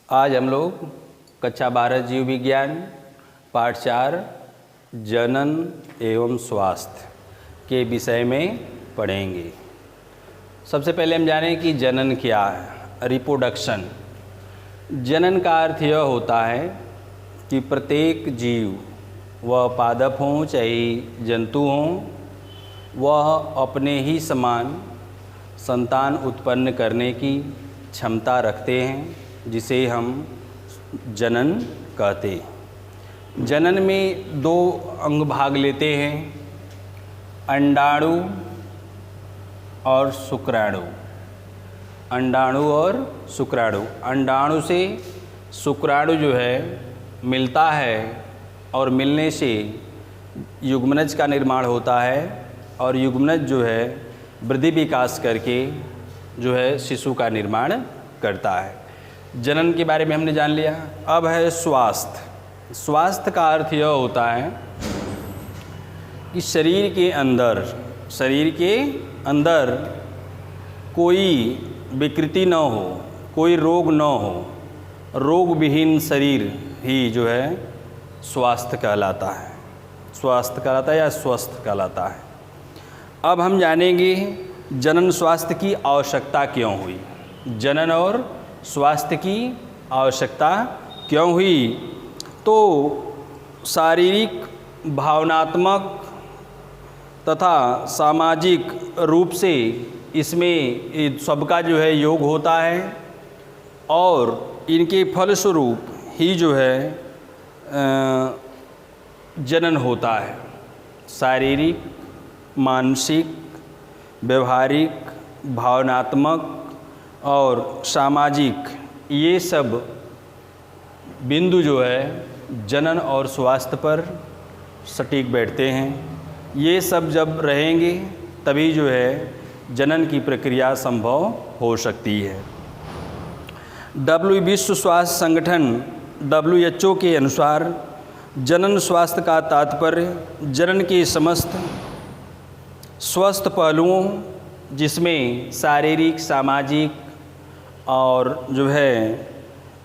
आज हम लोग कक्षा 12 जीव विज्ञान पाठ 4 जनन एवं स्वास्थ्य के विषय में पढ़ेंगे। सबसे पहले हम जानें कि जनन क्या है। रिप्रोडक्शन। जनन का अर्थ यह होता है कि प्रत्येक जीव, वह पादप हों चाहे जंतु हों, वह अपने ही समान संतान उत्पन्न करने की क्षमता रखते हैं, जिसे हम जनन कहते हैं। जनन में दो अंग भाग लेते हैं, अंडाणु और शुक्राणु। अंडाणु और शुक्राणु। अंडाणु से शुक्राणु जो है मिलता है और मिलने से युग्मनज का निर्माण होता है और युग्मनज जो है वृद्धि विकास करके जो है शिशु का निर्माण करता है। जनन के बारे में हमने जान लिया। अब है स्वास्थ्य। स्वास्थ्य का अर्थ यह होता है कि शरीर के अंदर कोई विकृति न हो, कोई रोग न हो। रोग विहीन शरीर ही जो है स्वास्थ्य कहलाता है। स्वास्थ्य कहलाता है या स्वस्थ कहलाता है। अब हम जानेंगे जनन स्वास्थ्य की आवश्यकता क्यों हुई। जनन और स्वास्थ्य की आवश्यकता क्यों हुई? तो शारीरिक, भावनात्मक तथा सामाजिक रूप से इसमें सबका जो है योग होता है और इनके फलस्वरूप ही जो है जनन होता है। शारीरिक, मानसिक, व्यवहारिक, भावनात्मक और सामाजिक, ये सब बिंदु जो है जनन और स्वास्थ्य पर सटीक बैठते हैं। ये सब जब रहेंगे तभी जो है जनन की प्रक्रिया संभव हो सकती है। विश्व स्वास्थ्य संगठन WHO के अनुसार जनन स्वास्थ्य का तात्पर्य जनन के समस्त स्वस्थ पहलुओं, जिसमें शारीरिक, सामाजिक और जो है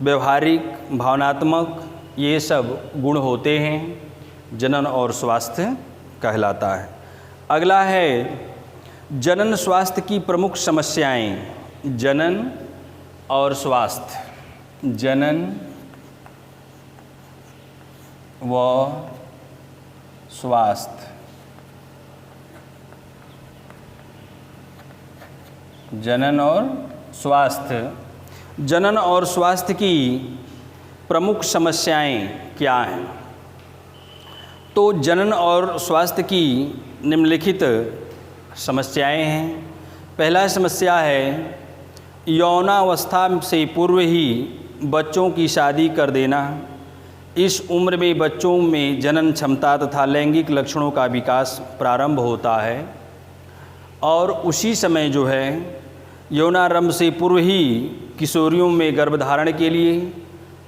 व्यवहारिक, भावनात्मक, ये सब गुण होते हैं, जनन और स्वास्थ्य कहलाता है। अगला है जनन स्वास्थ्य की प्रमुख समस्याएं। जनन और स्वास्थ्य। जनन व स्वास्थ्य। जनन और स्वास्थ्य। जनन और स्वास्थ्य की प्रमुख समस्याएं क्या हैं? तो जनन और स्वास्थ्य की निम्नलिखित समस्याएं हैं। पहला समस्या है यौनावस्था से पूर्व ही बच्चों की शादी कर देना। इस उम्र में बच्चों में जनन क्षमता तथा लैंगिक लक्षणों का विकास प्रारंभ होता है और उसी समय जो है यौनारंभ से पूर्व ही किशोरियों में गर्भधारण के लिए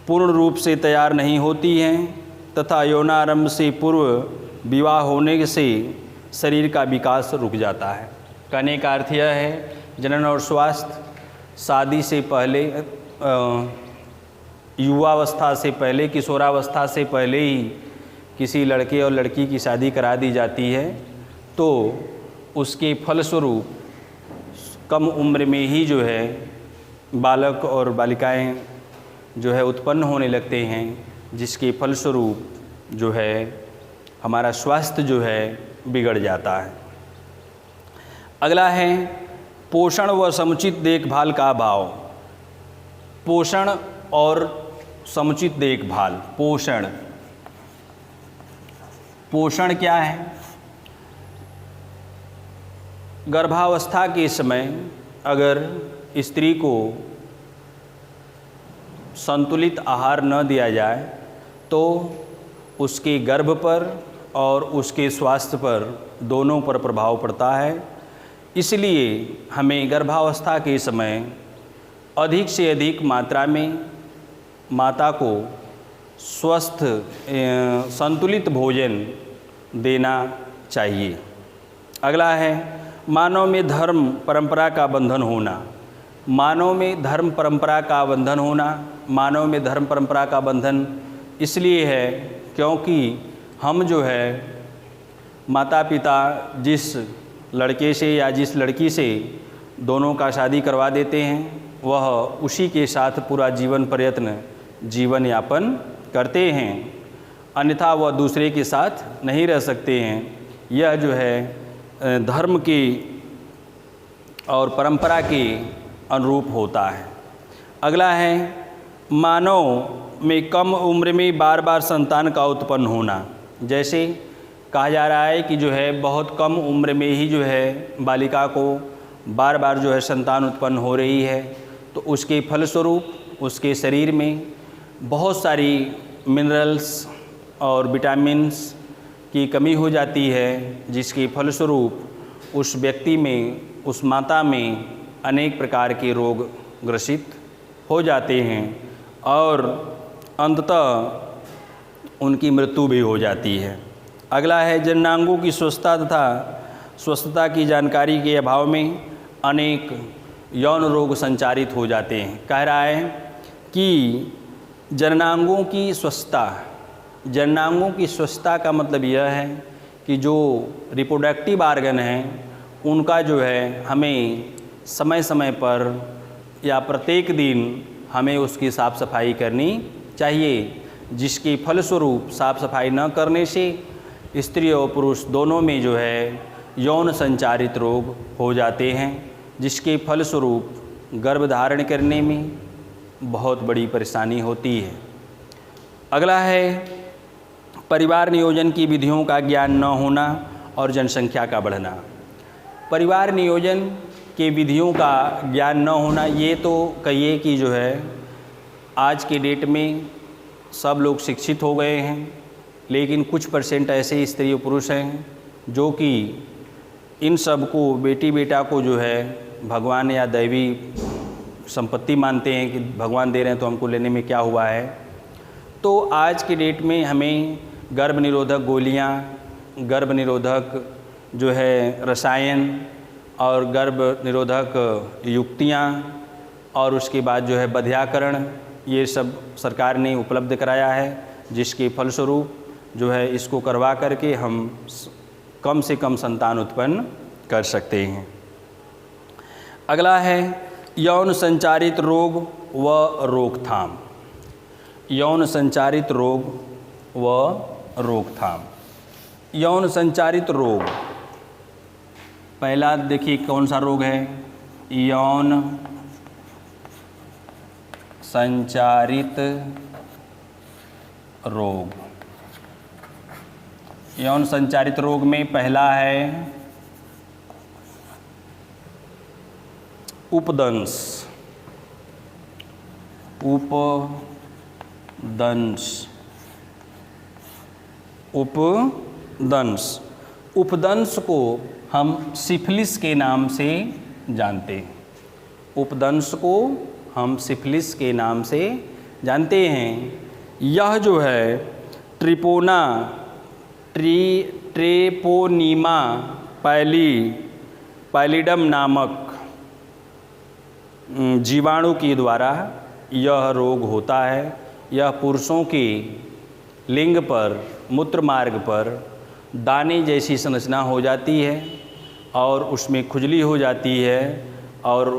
पूर्ण रूप से तैयार नहीं होती हैं तथा यौनारंभ से पूर्व विवाह होने से शरीर का विकास रुक जाता है। कहने का अर्थ यह है जनन और स्वास्थ्य शादी से पहले, युवावस्था से पहले, किशोरावस्था से पहले ही किसी लड़के और लड़की की शादी करा दी जाती है तो उसके फलस्वरूप कम उम्र में ही जो है बालक और बालिकाएं जो है उत्पन्न होने लगते हैं, जिसके फलस्वरूप जो है हमारा स्वास्थ्य जो है बिगड़ जाता है। अगला है पोषण व समुचित देखभाल का अभाव। पोषण और समुचित देखभाल। पोषण क्या है? गर्भावस्था के समय अगर स्त्री को संतुलित आहार न दिया जाए तो उसके गर्भ पर और उसके स्वास्थ्य पर दोनों पर प्रभाव पड़ता है। इसलिए हमें गर्भावस्था के समय अधिक से अधिक मात्रा में माता को स्वस्थ संतुलित भोजन देना चाहिए। अगला है मानव में धर्म परंपरा का बंधन होना। मानव में धर्म परंपरा का बंधन होना। मानव में धर्म परंपरा का बंधन इसलिए है क्योंकि हम जो है माता पिता जिस लड़के से या जिस लड़की से दोनों का शादी करवा देते हैं वह उसी के साथ पूरा जीवन प्रयत्न जीवन यापन करते हैं, अन्यथा वह दूसरे के साथ नहीं रह सकते हैं। यह जो है धर्म की और परंपरा के अनुरूप होता है। अगला है मानव में कम उम्र में बार बार संतान का उत्पन्न होना। जैसे कहा जा रहा है कि जो है बहुत कम उम्र में ही जो है बालिका को बार बार जो है संतान उत्पन्न हो रही है, तो उसके फलस्वरूप उसके शरीर में बहुत सारी मिनरल्स और विटामिन्स की कमी हो जाती है, जिसके फलस्वरूप उस व्यक्ति में, उस माता में अनेक प्रकार के रोग ग्रसित हो जाते हैं और अंततः उनकी मृत्यु भी हो जाती है। अगला है जननांगों की स्वस्थता तथा स्वस्थता की जानकारी के अभाव में अनेक यौन रोग संचारित हो जाते हैं। कह रहा है कि जननांगों की स्वस्थता, जननांगों की स्वस्थता का मतलब यह है कि जो रिप्रोडक्टिव आर्गन हैं उनका जो है हमें समय समय पर या प्रत्येक दिन हमें उसकी साफ़ सफाई करनी चाहिए, जिसके फलस्वरूप साफ़ सफाई न करने से स्त्री और पुरुष दोनों में जो है यौन संचारित रोग हो जाते हैं, जिसके फलस्वरूप गर्भधारण करने में बहुत बड़ी परेशानी होती है। अगला है परिवार नियोजन की विधियों का ज्ञान न होना और जनसंख्या का बढ़ना। परिवार नियोजन के विधियों का ज्ञान न होना, ये तो कहिए कि जो है आज के डेट में सब लोग शिक्षित हो गए हैं, लेकिन कुछ परसेंट ऐसे स्त्री और पुरुष हैं जो कि इन सब को बेटी बेटा को जो है भगवान या दैवी संपत्ति मानते हैं कि भगवान दे रहे हैं तो हमको लेने में क्या हुआ है। तो आज के डेट में हमें गर्भ निरोधक गोलियां, गर्भ निरोधक जो है रसायन और गर्भ निरोधक युक्तियां और उसके बाद जो है बधियाकरण, ये सब सरकार ने उपलब्ध कराया है, जिसके फलस्वरूप जो है इसको करवा करके हम कम से कम संतान उत्पन्न कर सकते हैं। अगला है यौन संचारित रोग व रोकथाम। यौन संचारित रोग व रोकथाम। यौन संचारित रोग, पहला देखिए कौन सा रोग है, यौन संचारित रोग। यौन संचारित रोग में पहला है उपदंश। उपदंश को हम सिफिलिस के नाम से जानते हैं। उपदंश को हम सिफिलिस के नाम से जानते हैं। यह जो है ट्रेपोनीमा पैलिडम नामक जीवाणु के द्वारा यह रोग होता है। यह पुरुषों के लिंग पर, मूत्र मार्ग पर दाने जैसी संरचना हो जाती है और उसमें खुजली हो जाती है और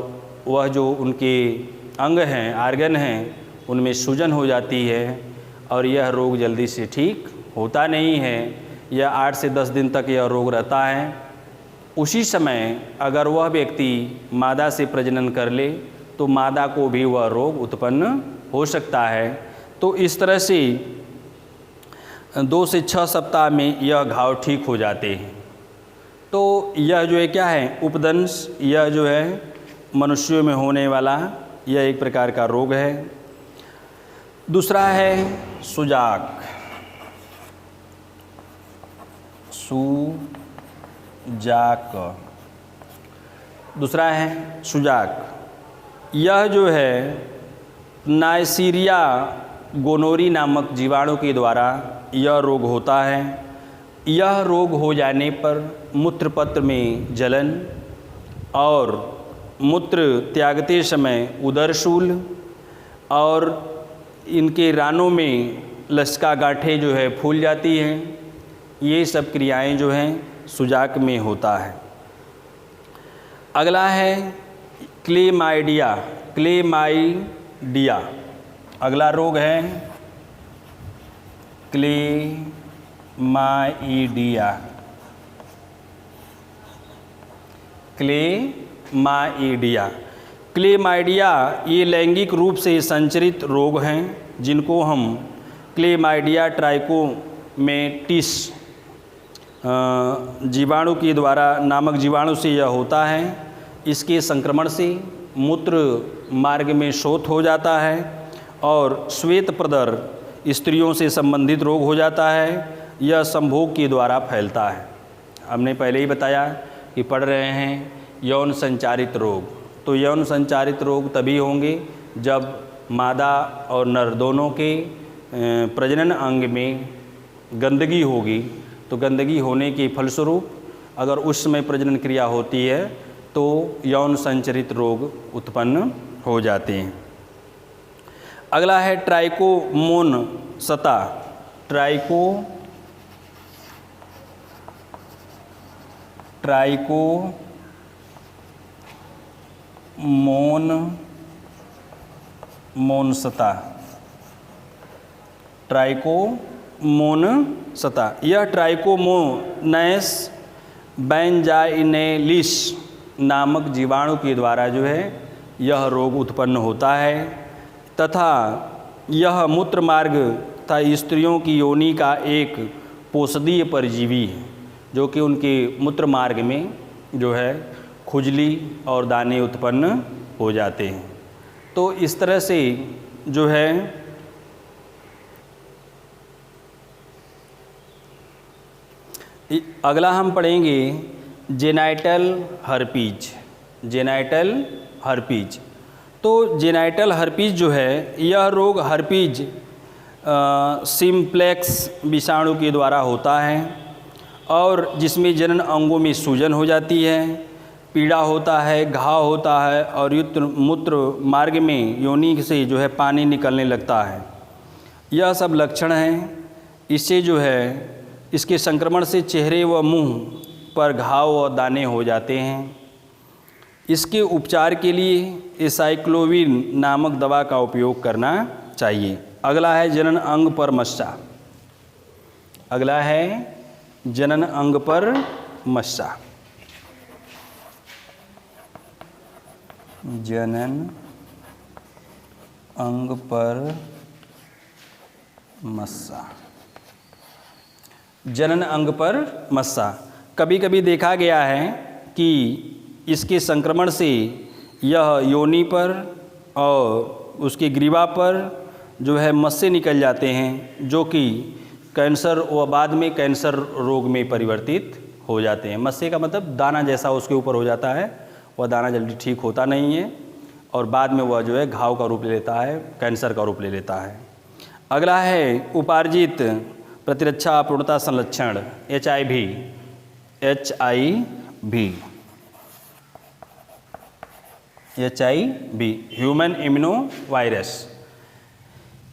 वह जो उनके अंग हैं, आर्गन हैं, उनमें सूजन हो जाती है और यह रोग जल्दी से ठीक होता नहीं है। यह 8 से 10 दिन तक यह रोग रहता है। उसी समय अगर वह व्यक्ति मादा से प्रजनन कर ले तो मादा को भी वह रोग उत्पन्न हो सकता है। तो इस तरह से 2 से 6 सप्ताह में यह घाव ठीक हो जाते हैं। तो यह जो है क्या है, उपदंश, यह जो है मनुष्यों में होने वाला यह एक प्रकार का रोग है। दूसरा है सुजाक। दूसरा है सुजाक। यह जो है नाइसीरिया गोनोरी नामक जीवाणु के द्वारा यह रोग होता है। यह रोग हो जाने पर मूत्रपत्र में जलन और मूत्र त्यागते समय उदरशूल और इनके रानों में लसका गांठें जो है फूल जाती हैं। ये सब क्रियाएं जो हैं सुजाक में होता है। अगला है क्लेमाइडिया। क्लेमाइडिया अगला रोग है क्लेमाइडिया। क्लेमाइडिया क्लेमाइडिया ये लैंगिक रूप से संचरित रोग हैं जिनको हम क्लेमाइडिया ट्राइकोमेटिस जीवाणु के द्वारा नामक जीवाणु से यह होता है। इसके संक्रमण से मूत्र मार्ग में शोथ हो जाता है और श्वेत प्रदर स्त्रियों से संबंधित रोग हो जाता है। यह संभोग के द्वारा फैलता है। हमने पहले ही बताया कि पढ़ रहे हैं यौन संचारित रोग, तो यौन संचारित रोग तभी होंगे जब मादा और नर दोनों के प्रजनन अंग में गंदगी होगी। तो गंदगी होने के फलस्वरूप अगर उस समय प्रजनन क्रिया होती है तो यौन संचरित रोग उत्पन्न हो जाते हैं। अगला है ट्राइकोमोनसता। ट्राइकोमोनसता यह ट्राइकोमोनस बेंजाइनेलिस नामक जीवाणु के द्वारा जो है यह रोग उत्पन्न होता है तथा यह मूत्र मार्ग तथा स्त्रियों की योनि का एक पोषदीय परजीवी है जो कि उनके मूत्र मार्ग में जो है खुजली और दाने उत्पन्न हो जाते हैं। तो इस तरह से जो है अगला हम पढ़ेंगे जेनाइटल हर्पीज। जेनाइटल हर्पीज तो जेनाइटल हर्पीज जो है यह रोग हर्पीज सिम्प्लेक्स विषाणु के द्वारा होता है और जिसमें जनन अंगों में सूजन हो जाती है, पीड़ा होता है, घाव होता है और मूत्र मार्ग में योनि से जो है पानी निकलने लगता है। यह सब लक्षण हैं। इससे जो है इसके संक्रमण से चेहरे व मुंह पर घाव और दाने हो जाते हैं। इसके उपचार के लिए एसाइक्लोविन नामक दवा का उपयोग करना चाहिए। अगला है जनन अंग पर मस्सा। अगला है जनन अंग पर मस्सा। जनन अंग पर मस्सा। जनन अंग पर मस्सा कभी कभी देखा गया है कि इसके संक्रमण से यह योनि पर और उसके ग्रीवा पर जो है मस्से निकल जाते हैं जो कि कैंसर व बाद में कैंसर रोग में परिवर्तित हो जाते हैं। मस्से का मतलब दाना जैसा उसके ऊपर हो जाता है, वह दाना जल्दी ठीक होता नहीं है और बाद में वह जो है घाव का रूप ले लेता है, कैंसर का रूप ले लेता है। अगला है उपार्जित प्रतिरक्षा अपूर्णता संलक्षण HIV। Human immuno virus.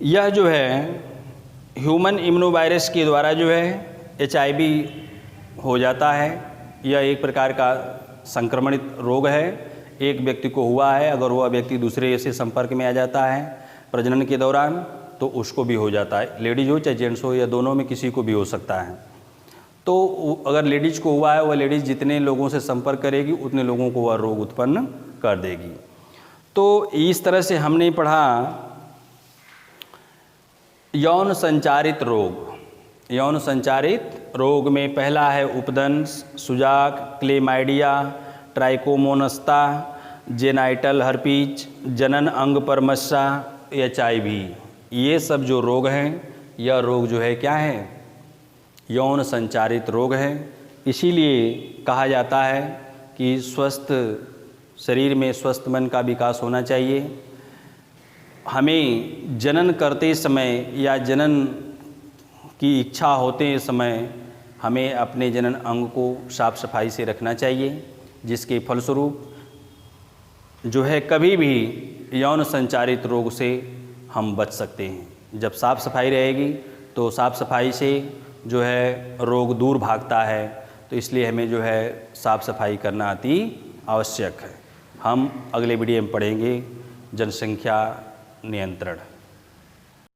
यह जो है ह्यूमन इम्यूनो वायरस के द्वारा जो है HIV हो जाता है। यह एक प्रकार का संक्रमणित रोग है। एक व्यक्ति को हुआ है, अगर वह व्यक्ति दूसरे से संपर्क में आ जाता है प्रजनन के दौरान तो उसको भी हो जाता है। लेडीज हो चाहे जेंट्स हो या दोनों में किसी को भी हो सकता है। तो अगर लेडीज को हुआ है वह लेडीज जितने लोगों से संपर्क करेगी उतने लोगों को वह रोग उत्पन्न कर देगी। तो इस तरह से हमने पढ़ा यौन संचारित रोग। यौन संचारित रोग में पहला है उपदंश, सुजाक, क्लेमाइडिया, ट्राइकोमोनस्ता, जेनाइटल हर्पीज, जनन अंग पर मस्सा, HIV। ये सब जो रोग हैं यह रोग जो है क्या है, यौन संचारित रोग है। इसीलिए कहा जाता है कि स्वस्थ शरीर में स्वस्थ मन का विकास होना चाहिए। हमें जनन करते समय या जनन की इच्छा होते समय हमें अपने जनन अंग को साफ सफाई से रखना चाहिए, जिसके फलस्वरूप जो है कभी भी यौन संचारित रोग से हम बच सकते हैं। जब साफ़ सफाई रहेगी तो साफ़ सफाई से जो है रोग दूर भागता है, तो इसलिए हमें जो है साफ़ सफाई करना अति आवश्यक है। हम अगले वीडियो में पढ़ेंगे जनसंख्या नियंत्रण।